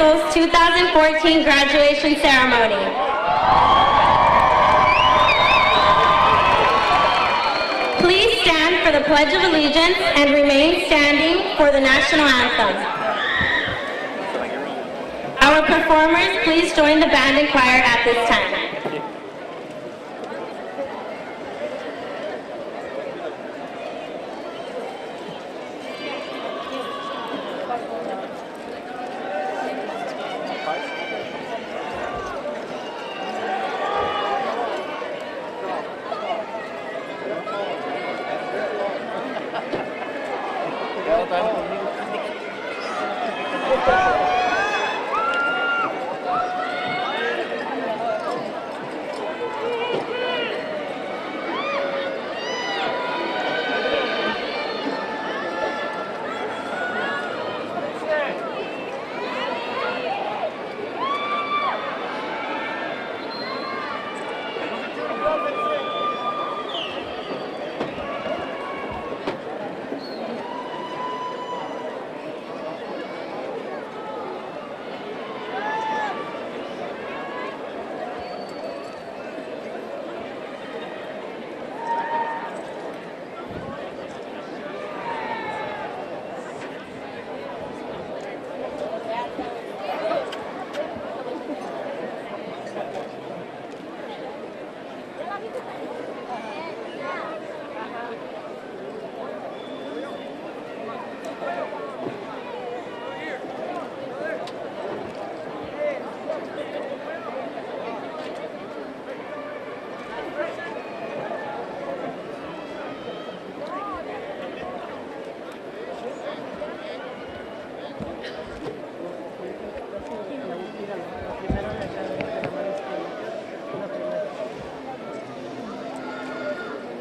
School's 2014 graduation ceremony. Please stand for the Pledge of Allegiance and remain standing for the national anthem. Our performers, please join the band and choir at this time.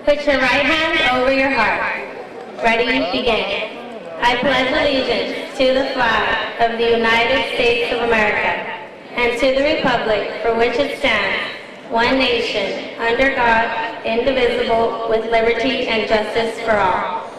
Put your right hand over your heart. Ready, begin. I pledge allegiance to the flag of the United States of America and to the republic for which it stands, one nation, under God, indivisible, with liberty and justice for all.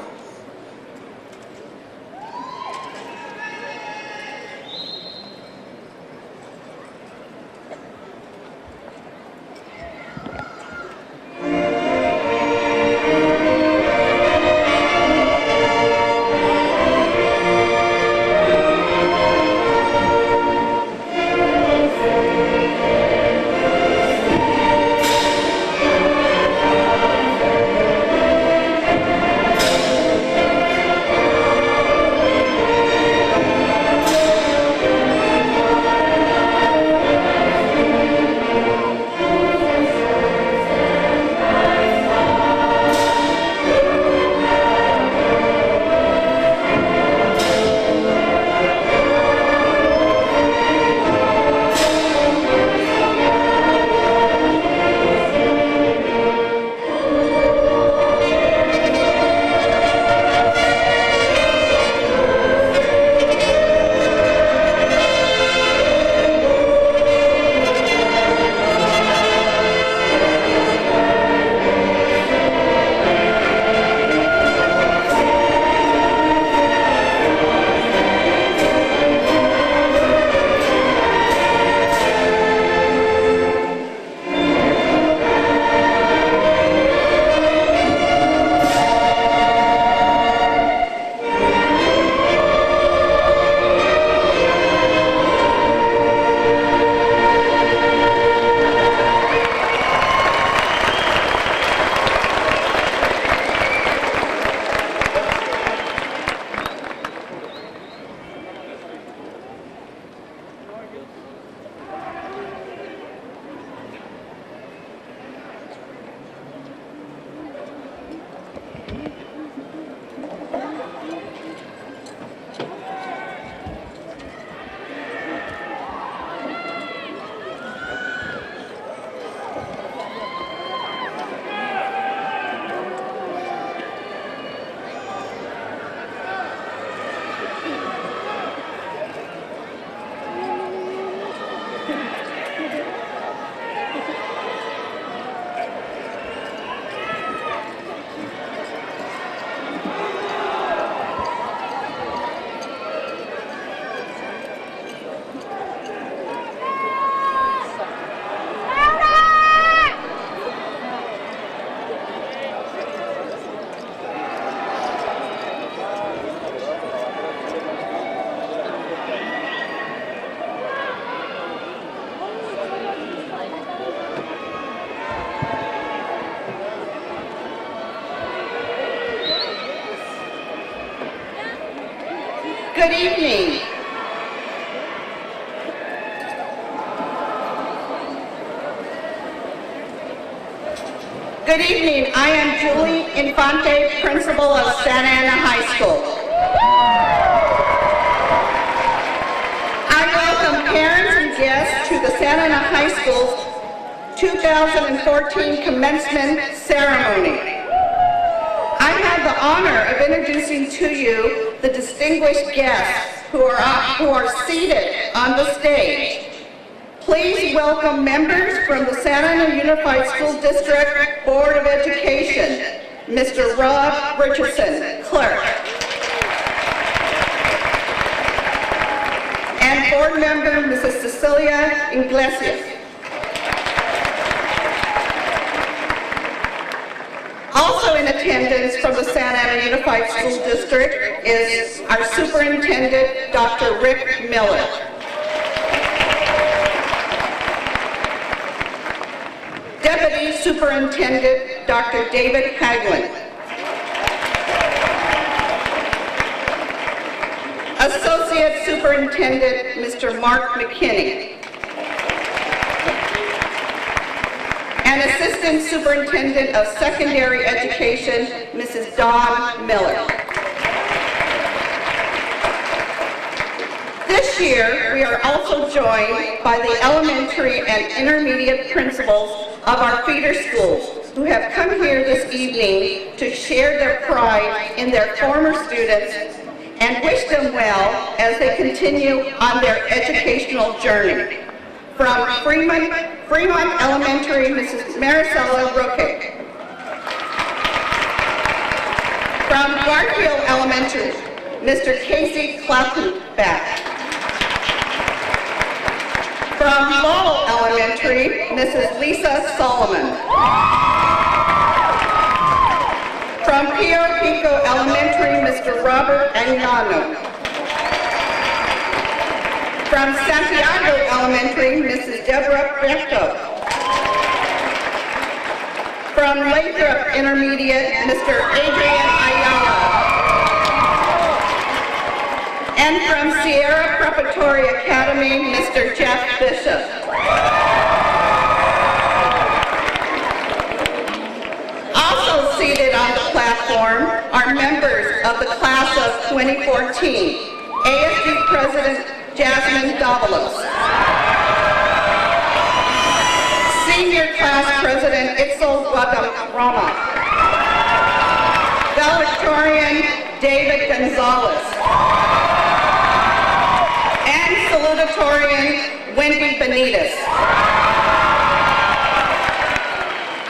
Good evening. Good evening. I am Julie Infante, principal of Santa Ana High School. I welcome parents and guests to the Santa Ana High School's 2014 Commencement Ceremony. I have the honor of introducing to you the distinguished guests who are seated on the stage. Please welcome members from the Santa Ana Unified School District Board of Education, Mr. Rob Richardson, Clerk, and Board Member Mrs. Cecilia Iglesias. Also in attendance from the Santa Ana Unified School District is our Superintendent, Dr. Rick Miller. Deputy Superintendent, Dr. David Haglund. Associate Superintendent, Mr. Mark McKinney. And Assistant Superintendent of Secondary Education, Mrs. Dawn Miller. This year, we are also joined by the elementary and intermediate principals of our feeder schools who have come here this evening to share their pride in their former students and wish them well as they continue on their educational journey. From Fremont Elementary, Mrs. Maricela Roque. From Garfield Elementary, Mr. Casey Klappenbach. From Lowell Elementary, Mrs. Lisa Solomon. From Pio Pico Elementary, Mr. Robert Agnano. From Santiago Elementary, Mrs. Deborah Preto. From Lathrop Intermediate, Mr. Adrian Ayala. And from Sierra Preparatory Academy, Mr. Jeff Bishop. Also seated on the platform are members of the class of 2014, ASD President Jasmine Davalos, Senior Class President Itzel Guadarrama, Valedictorian David Gonzalez, and Salutatorian Wendy Benitez.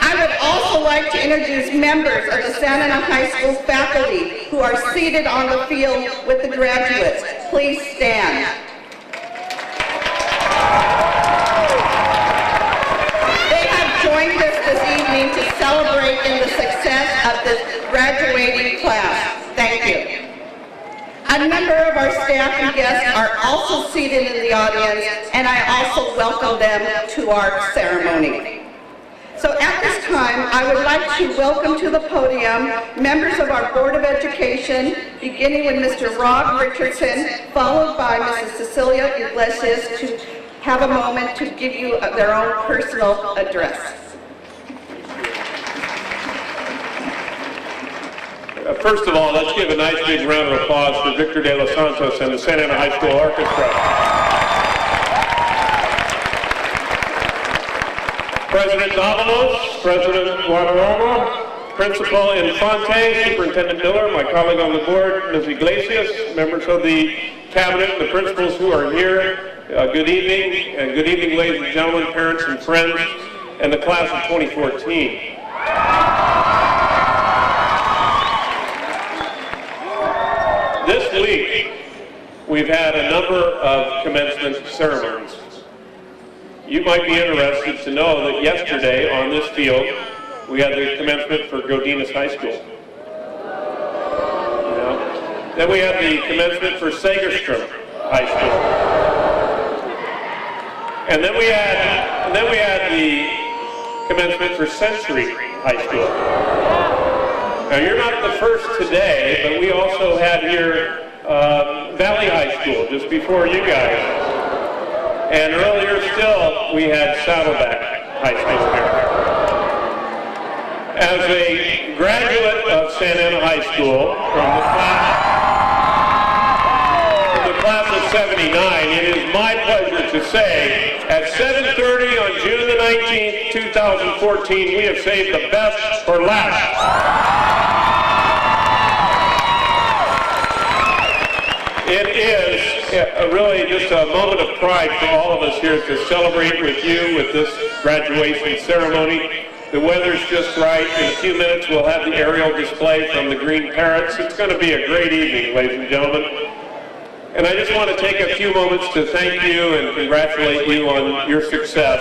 I would also like to introduce members of the Santa Ana High School faculty who are seated on the field with the graduates. Please stand. Joined us this evening to celebrate in the success of this graduating class. Thank you. A number of our staff and guests are also seated in the audience, and I also welcome them to our ceremony. So at this time, I would like to welcome to the podium members of our Board of Education, beginning with Mr. Rob Richardson, followed by Mrs. Cecilia Iglesias, to have a moment to give you their own personal address. First of all, let's give a nice big round of applause for Victor de los Santos and the Santa Ana High School Orchestra. President Davalos, President Guadarrama, Principal Infante, Superintendent Miller, my colleague on the board, Ms. Iglesias, members of the cabinet, the principals who are here, good evening, and good evening, ladies and gentlemen, parents and friends, and the class of 2014. This week, we've had a number of commencement ceremonies. You might be interested to know that yesterday on this field, we had the commencement for Godinez High School. Then we had the commencement for Segerstrom High School. And then we had the commencement for Century High School. Now you're not the first today, but we also had here Valley High School, just before you guys. And earlier still, we had Saddleback High School here. As a graduate of Santa Ana High School from the class of '79, it is my pleasure to say at 7:30 on June the 19th, 2014, we have saved the best for last. It is really just a moment of pride for all of us here to celebrate with you with this graduation ceremony. The weather's just right. In a few minutes, we'll have the aerial display from the Green Parrots. It's going to be a great evening, ladies and gentlemen. And I just want to take a few moments to thank you and congratulate you on your success.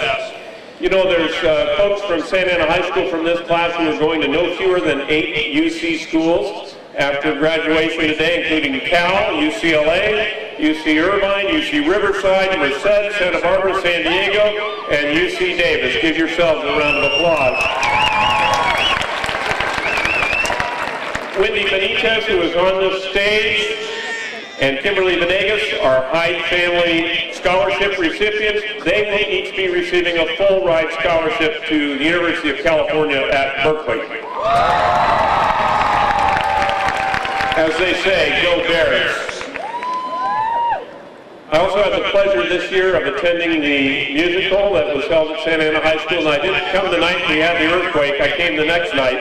You know, there's folks from Santa Ana High School from this class who are going to no fewer than 8 UC schools after graduation today, including Cal, UCLA, UC Irvine, UC Riverside, Merced, Santa Barbara, San Diego, and UC Davis. Give yourselves a round of applause. Wendy Benitez, who is on this stage, and Kimberly Venegas are Hyde Family Scholarship recipients. They will each be receiving a full ride scholarship to the University of California at Berkeley. As they say, go Bears. I also had the pleasure this year of attending the musical that was held at Santa Ana High School, and I didn't come the night we had the earthquake. I came the next night.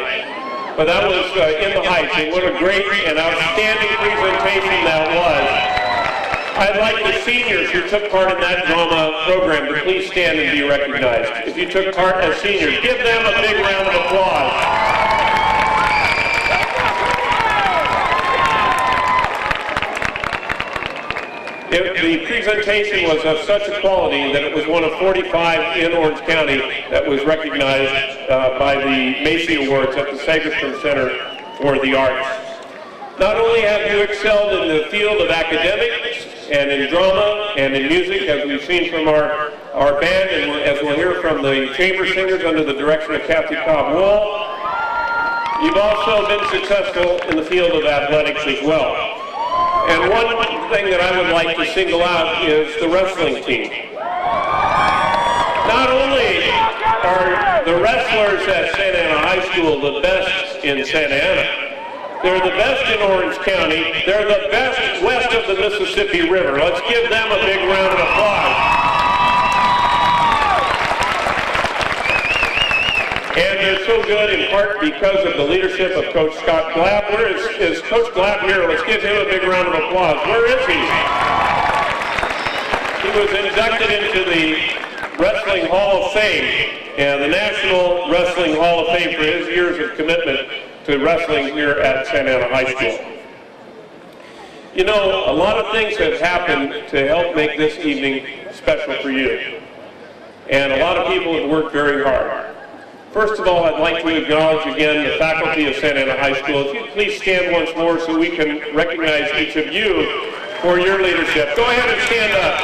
But that was in the Heights, and what a great and outstanding presentation that was. I'd like the seniors who took part in that drama program to please stand and be recognized. If you took part as seniors, give them a big round of applause. The presentation was of such a quality that it was one of 45 in Orange County that was recognized by the Macy Awards at the Sagerstrom Center for the Arts. Not only have you excelled in the field of academics and in drama and in music, as we've seen from our band, and as we'll hear from the chamber singers under the direction of Kathy Cobb-Wall, you've also been successful in the field of athletics as well. And one thing that I would like to single out is the wrestling team. Not only are the wrestlers at Santa Ana High School the best in Santa Ana, they're the best in Orange County, they're the best west of the Mississippi River. Let's give them a big round of applause. And they're so good in part because of the leadership of Coach Scott Glabb. Where is Coach Glabb here? Let's give him a big round of applause. Where is he? He was inducted into the Wrestling Hall of Fame, and the National Wrestling Hall of Fame for his years of commitment to wrestling here at Santa Ana High School. You know, a lot of things have happened to help make this evening special for you. And a lot of people have worked very hard. First of all, I'd like to acknowledge again the faculty of Santa Ana High School. If you'd please stand once more so we can recognize each of you for your leadership. Go ahead and stand up.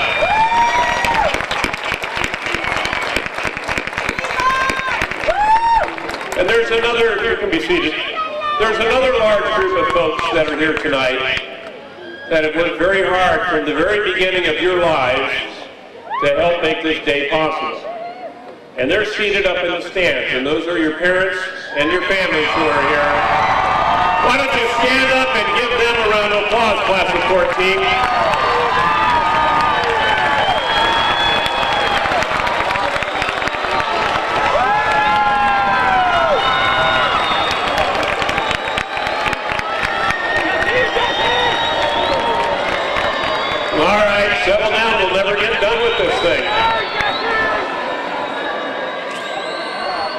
And there's another, you can be seated. There's another large group of folks that are here tonight that have worked very hard from the very beginning of your lives to help make this day possible. And they're seated up in the stands, and those are your parents and your families who are here. Why don't you stand up and give them a round of applause, class of 14. All right, settle down. We'll never get done with this thing.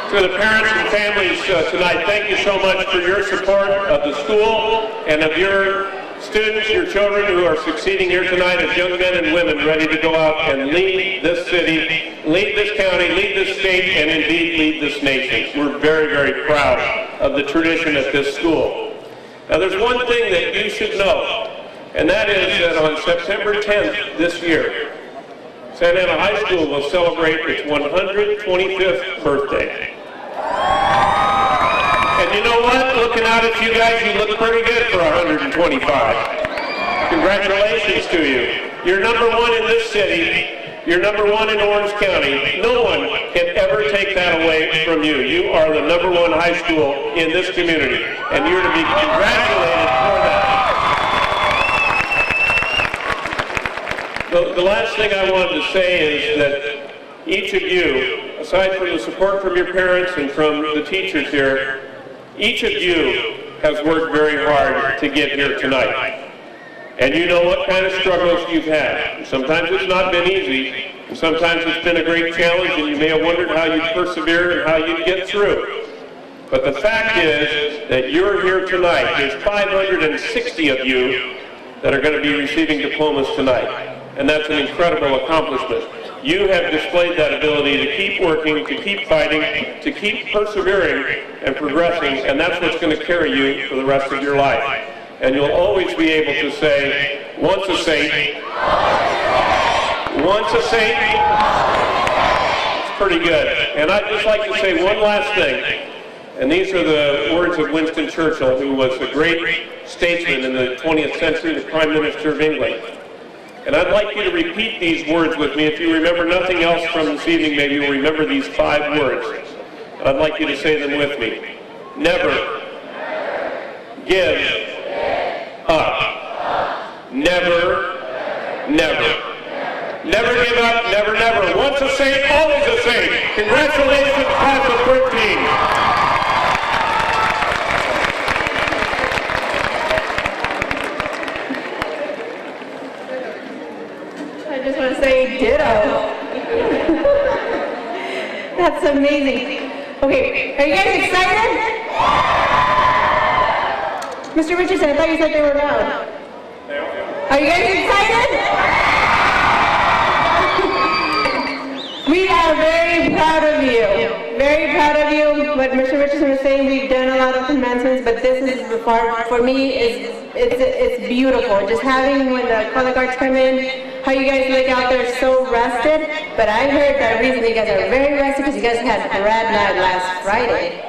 To the parents and families tonight, thank you so much for your support of the school and of your students, your children who are succeeding here tonight as young men and women ready to go out and lead this city, lead this county, lead this state, and indeed lead this nation. We're very, very proud of the tradition at this school. Now there's one thing that you should know, and that is that on September 10th this year, Santa Ana High School will celebrate its 125th birthday. And you know what? Looking out at you guys, you look pretty good for 125. Congratulations to you. You're number one in this city. You're number one in Orange County. No one can ever take that away from you. You are the number one high school in this community, and you're to be congratulated for that. The last thing I wanted to say is that each of you, aside from the support from your parents and from the teachers here, each of you has worked very hard to get here tonight. And you know what kind of struggles you've had. Sometimes it's not been easy. Sometimes it's been a great challenge, and you may have wondered how you'd persevere and how you'd get through. But the fact is that you're here tonight. There's 560 of you that are going to be receiving diplomas tonight. And that's an incredible accomplishment. You have displayed that ability to keep working, to keep fighting, to keep persevering and progressing, and that's what's going to carry you for the rest of your life. And you'll always be able to say, once a saint, once a saint. It's pretty good. And I'd just like to say one last thing. And these are the words of Winston Churchill, who was a great statesman in the 20th century, the Prime Minister of England. And I'd like you to repeat these words with me. If you remember nothing else from this evening, maybe you'll remember these 5 words. And I'd like you to say them with me. Never give up. Never, never. Never give up, never, never. Once a saint, always a saint. Congratulations, class of 13. I just want to say ditto. That's amazing. Okay, are you guys excited? Mr. Richardson, I thought you said they were loud. Are you guys excited? We are very proud of you. Very proud of you. What Mr. Richardson was saying, we've done a lot of commencements, but this is, for me, it's beautiful. Just having when the color guards come in, how you guys look out there so rested. But I heard that reason you guys are very rested because you guys had grad night last Friday.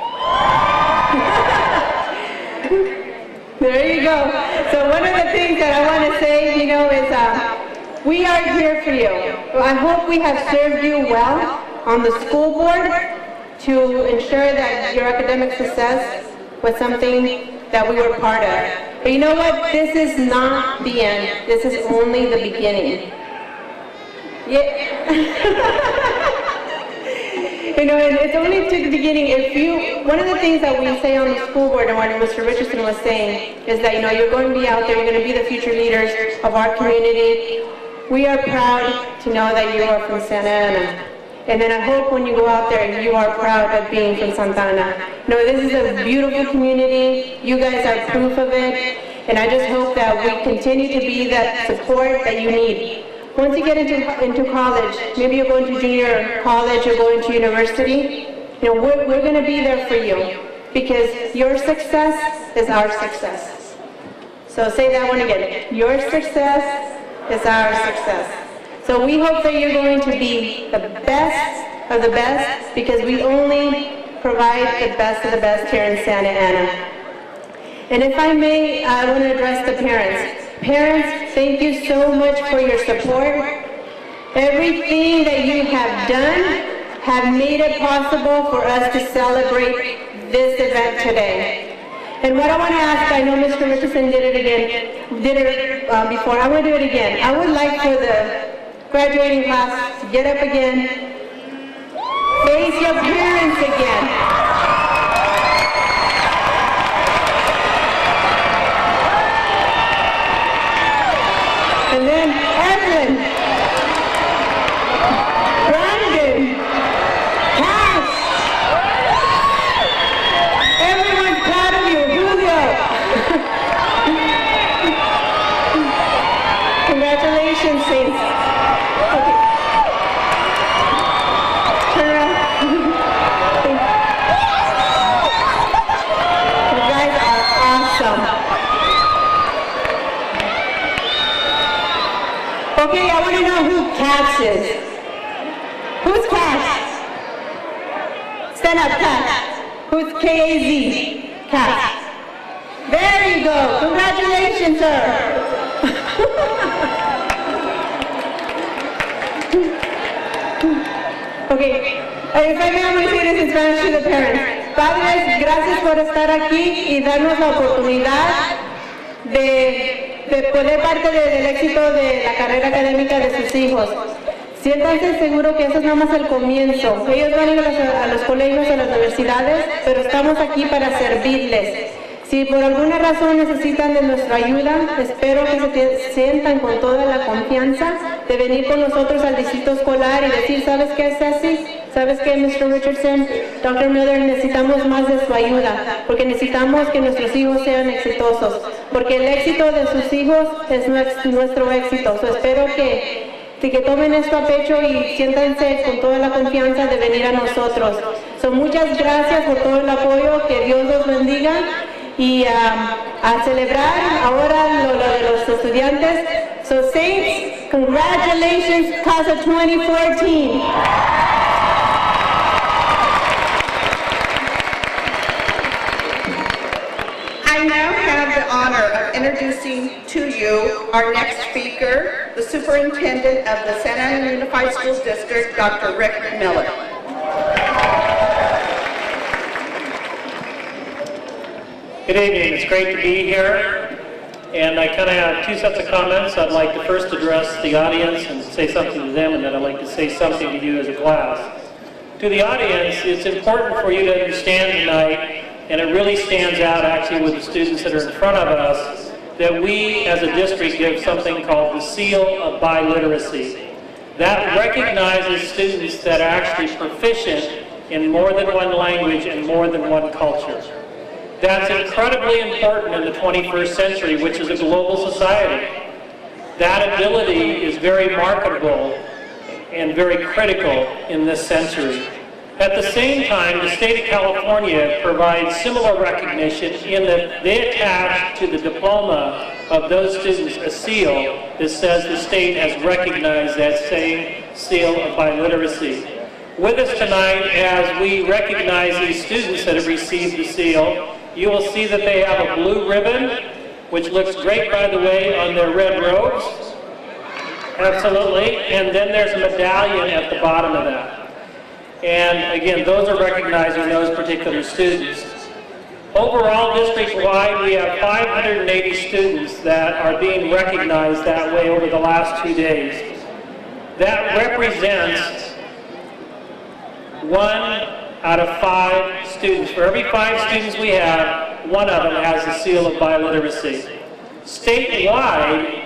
There you go. So one of the things that I want to say, is we are here for you. I hope we have served you well on the school board to ensure that your academic success was something that we were part of. But you know what? This is not the end. This is only the beginning. Yeah. And it's only to the beginning. One of the things that we say on the school board, and what Mr. Richardson was saying, is that you're going to be out there, you're going to be the future leaders of our community. We are proud to know that you are from Santa Ana. And then I hope when you go out there, you are proud of being from Santa Ana. This is a beautiful community. You guys are proof of it. And I just hope that we continue to be that support that you need. Once you get into college, maybe you're going to junior college or going to university, we're going to be there for you because your success is our success. So say that one again. Your success is our success. So we hope that you're going to be the best of the best because we only provide the best of the best here in Santa Ana. And if I may, I want to address the parents. Parents, thank you so much for your support. Everything that you have done have made it possible for us to celebrate this event today. And what I want to ask, I know Mr. Richardson did it before, I want to do it again. I would like for the graduating class to get up again, face your parents again. And then Evelyn, Brandon, Cass, everyone's proud of you, Julio. Congratulations, Saints. Okay. Turn around. You guys are awesome. Okay, I want to know who Cass is. Who's Cass? Stand up, Cass. Who's K-A-Z? Cass. There you go. Congratulations, sir. Okay, if I may, I'm going to say this in Spanish to the parents. Padres, gracias por estar aquí y darnos la oportunidad de poder parte del éxito de la carrera académica de sus hijos. Siéntanse seguros que eso es nada más el comienzo. Ellos van a ir a los colegios, a las universidades, pero estamos aquí para servirles. Si por alguna razón necesitan de nuestra ayuda, espero que se sientan con toda la confianza de venir con nosotros al distrito escolar y decir, ¿sabes qué, Ceci? ¿Sabes qué, Mr. Richardson? Dr. Miller, necesitamos más de su ayuda, porque necesitamos que nuestros hijos sean exitosos, porque el éxito de sus hijos es nuestro éxito. Espero que tomen esto a pecho y siéntanse con toda la confianza de venir a nosotros. Muchas gracias por todo el apoyo, que Dios los bendiga. Y a celebrar ahora lo de los estudiantes. So Saints, congratulations, class of 2014. I now have the honor of introducing to you our next speaker, the Superintendent of the Santa Ana Unified School District, Dr. Rick Miller. Good evening. It's great to be here, and I kind of have two sets of comments. I'd like to first address the audience and say something to them, and then I'd like to say something to you as a class. To the audience, it's important for you to understand tonight, and it really stands out actually with the students that are in front of us, that we as a district give something called the Seal of Biliteracy. That recognizes students that are actually proficient in more than one language and more than one culture. That's incredibly important in the 21st century, which is a global society. That ability is very marketable and very critical in this century. At the same time, the state of California provides similar recognition in that they attach to the diploma of those students a seal that says the state has recognized that same seal of biliteracy. With us tonight, as we recognize these students that have received the seal, you will see that they have a blue ribbon, which looks great, by the way, on their red robes. Absolutely. And then there's a medallion at the bottom of that. And again, those are recognizing those particular students. Overall, district-wide, we have 580 students that are being recognized that way over the last 2 days. That represents 1 out of 5 students. For every 5 students we have, 1 of them has the seal of biliteracy. Statewide,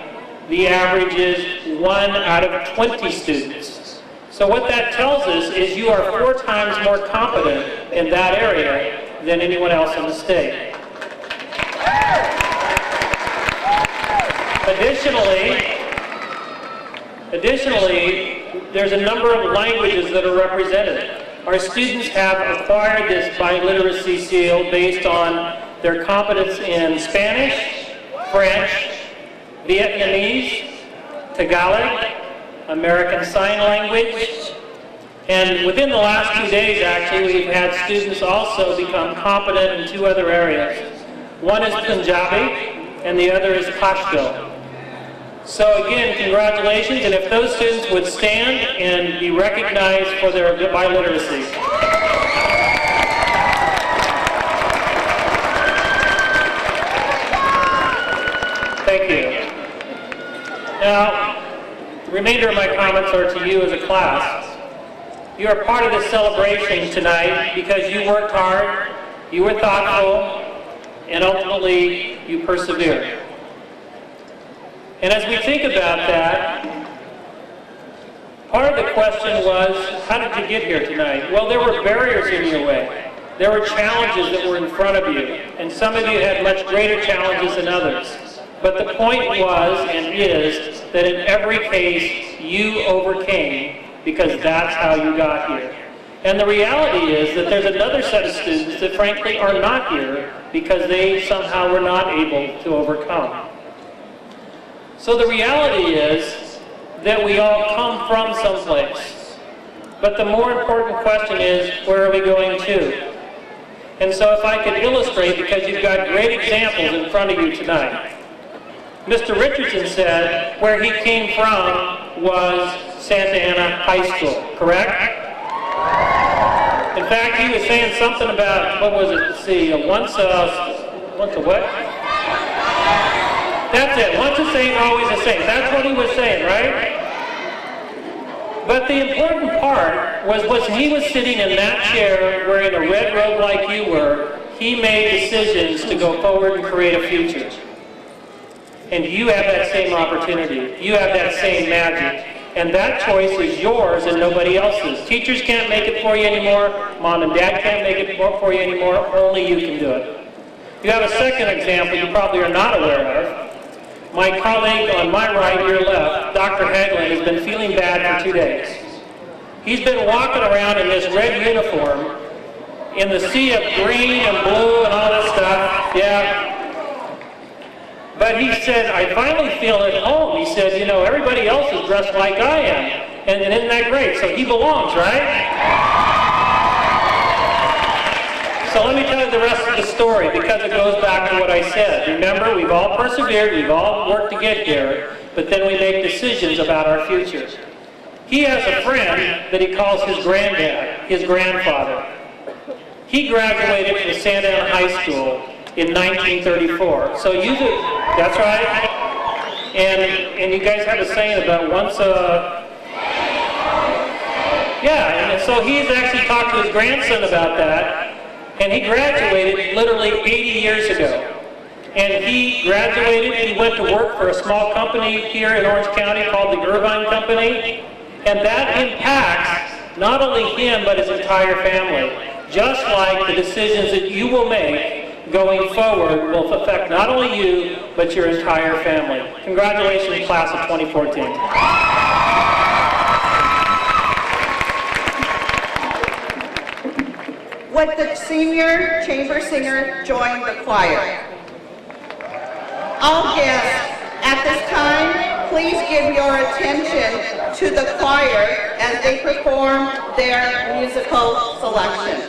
the average is 1 out of 20 students. So what that tells us is you are 4 times more competent in that area than anyone else in the state. Additionally, there's a number of languages that are represented. Our students have acquired this biliteracy seal based on their competence in Spanish, French, Vietnamese, Tagalog, American Sign Language, and within the last 2 days, actually, we've had students also become competent in 2 other areas. One is Punjabi, and the other is Pashto. So again, congratulations, and if those students would stand and be recognized for their biliteracy. Thank you. Now, the remainder of my comments are to you as a class. You are part of this celebration tonight because you worked hard, you were thoughtful, and ultimately you persevered. And as we think about that, part of the question was, how did you get here tonight? Well, there were barriers in your way. There were challenges that were in front of you, and some of you had much greater challenges than others. But the point was and is that in every case, you overcame because that's how you got here. And the reality is that there's another set of students that frankly are not here because they somehow were not able to overcome. So the reality is that we all come from someplace. But the more important question is, where are we going to? And so if I could illustrate, because you've got great examples in front of you tonight. Mr. Richardson said where he came from was Santa Ana High School, correct? In fact, he was saying something about, what was it, let's see, once a what? That's it, once a saint, always a saint. That's what he was saying, right? But the important part was he was sitting in that chair wearing a red robe like you were, he made decisions to go forward and create a future. And you have that same opportunity. You have that same magic. And that choice is yours and nobody else's. Teachers can't make it for you anymore. Mom and Dad can't make it for you anymore. Only you can do it. You have a second example you probably are not aware of. My colleague on my right, your left, Dr. Hagelin, has been feeling bad for 2 days. He's been walking around in this red uniform in the sea of green and blue and all this stuff. Yeah. But he said, I finally feel at home. He said, you know, everybody else is dressed like I am. And isn't that great? So he belongs, right? So let me tell you the rest of the story because it goes back to what I said. Remember, we've all persevered, we've all worked to get here, but then we make decisions about our future. He has a friend that he calls his granddad, his grandfather. He graduated from Santa Ana High School in 1934. So you do, that's right. And you guys have a saying about once a, yeah, and so he's actually talked to his grandson about that, and he graduated literally 80 years ago. And he graduated, he went to work for a small company here in Orange County called the Irvine Company, and that impacts not only him but his entire family. Just like the decisions that you will make going forward will affect not only you, but your entire family. Congratulations, class of 2014. Would the senior chamber singer join the choir? All guests, at this time, please give your attention to the choir as they perform their musical selection.